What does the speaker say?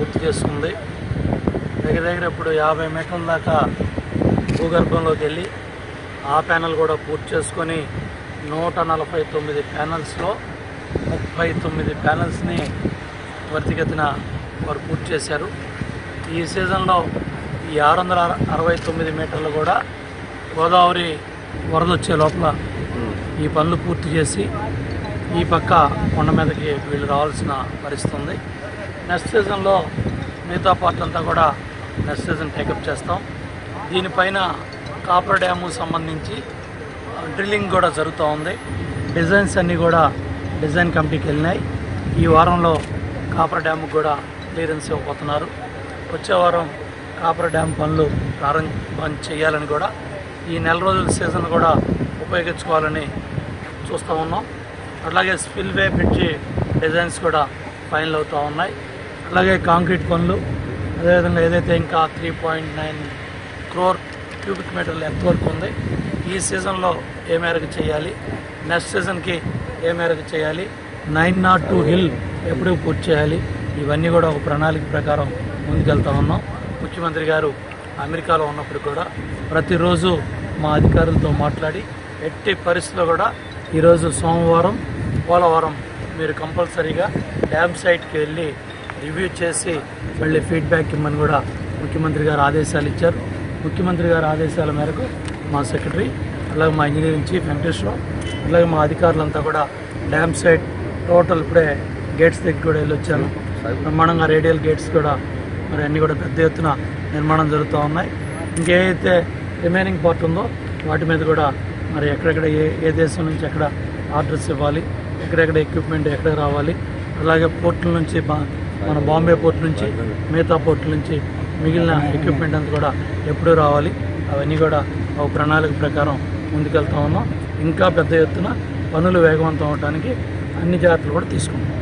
పూర్తి చేసుకుంది. దగ్గర ఇప్పుడు 50 మీటర్ల దాకా భూగర్భంలోకి వెళ్ళి ఆ ప్యానెల్ కూడా పూర్తి చేసుకొని 149 ప్యానెల్స్లో 39 ప్యానెల్స్ని త్వరితగతిన వారు పూర్తి చేశారు. ఈ సీజన్లో ఈ 669 మీటర్లు కూడా గోదావరి వరద వచ్చే లోపల ఈ పనులు పూర్తి చేసి ఈ పక్క కొండ మీదకి వీళ్ళు రావాల్సిన పరిస్థితి ఉంది. నెక్స్ట్ సీజన్లో మిగతా పార్ట్ అంతా కూడా నెక్స్ట్ సీజన్ టేకప్ చేస్తాం. దీనిపైన కాపర్ డ్యాము సంబంధించి డ్రిల్లింగ్ కూడా జరుగుతూ ఉంది. డిజైన్స్ అన్నీ కూడా డిజైన్ కమిటీకి వెళ్ళినాయి. ఈ వారంలో కాపర్ డ్యాము కూడా క్లియరెన్స్ ఇవ్వబోతున్నారు. వచ్చే వారం కాపర్ డ్యామ్ పనులు ప్రారంభం చేయాలని కూడా ఈ నెల రోజుల సీజన్ కూడా ఉపయోగించుకోవాలని చూస్తూ ఉన్నాం. అలాగే స్పిల్వే బ్రిడ్జి డిజైన్స్ కూడా ఫైనల్ అవుతూ ఉన్నాయి. అలాగే కాంక్రీట్ పనులు అదేవిధంగా ఏదైతే ఇంకా 3.9 crore క్యూబిక్ మీటర్లు ఎంతవరకు ఉంది, ఈ సీజన్లో ఏ మేరకు చేయాలి, నెక్స్ట్ సీజన్కి ఏ మేరకు చేయాలి, 902 హిల్ ఎప్పుడు పూర్తి చేయాలి, ఇవన్నీ కూడా ఒక ప్రణాళిక ప్రకారం ముందుకెళ్తా ఉన్నాం. ముఖ్యమంత్రి గారు అమెరికాలో ఉన్నప్పుడు కూడా ప్రతిరోజు మా అధికారులతో మాట్లాడి ఎట్టి పరిస్థితుల్లో కూడా ఈరోజు సోమవారం పోలవరం మీరు కంపల్సరీగా డ్యామ్ సైట్కి వెళ్ళి రివ్యూ చేసి మళ్ళీ ఫీడ్బ్యాక్ ఇమ్మని కూడా ముఖ్యమంత్రి గారు ఆదేశాలు ఇచ్చారు. ముఖ్యమంత్రి గారి ఆదేశాల మేరకు మా సెక్రటరీ అలాగే మా ఇంజనీరింగ్ చీఫ్ వెంకటేశ్వరరావు అలాగే మా అధికారులంతా కూడా డ్యామ్ సైట్ టోటల్ ఇప్పుడే గేట్స్ దగ్గర కూడా వెళ్ళి వచ్చాను. బ్రహ్మాండంగా రేడియల్ గేట్స్ కూడా మరి అన్నీ కూడా పెద్ద ఎత్తున నిర్మాణం జరుగుతూ ఉన్నాయి. ఇంకేదైతే రిమైనింగ్ పార్ట్ ఉందో వాటి మీద కూడా మరి ఎక్కడెక్కడ ఏ దేశం నుంచి ఎక్కడ ఆర్డర్స్ ఇవ్వాలి, ఎక్కడెక్కడ ఎక్విప్మెంట్ ఎక్కడ రావాలి, అలాగే పోర్టుల నుంచి మన బాంబే పోర్ట్ నుంచి మిగతా పోర్టుల నుంచి మిగిలిన ఎక్విప్మెంట్ అంతా కూడా ఎప్పుడు రావాలి, అవన్నీ కూడా ఒక ప్రణాళిక ప్రకారం ముందుకెళ్తా ఉన్నాం. ఇంకా పెద్ద ఎత్తున పనులు వేగవంతం అవడానికి అన్ని జాగ్రత్తలు కూడా తీసుకుంటాం.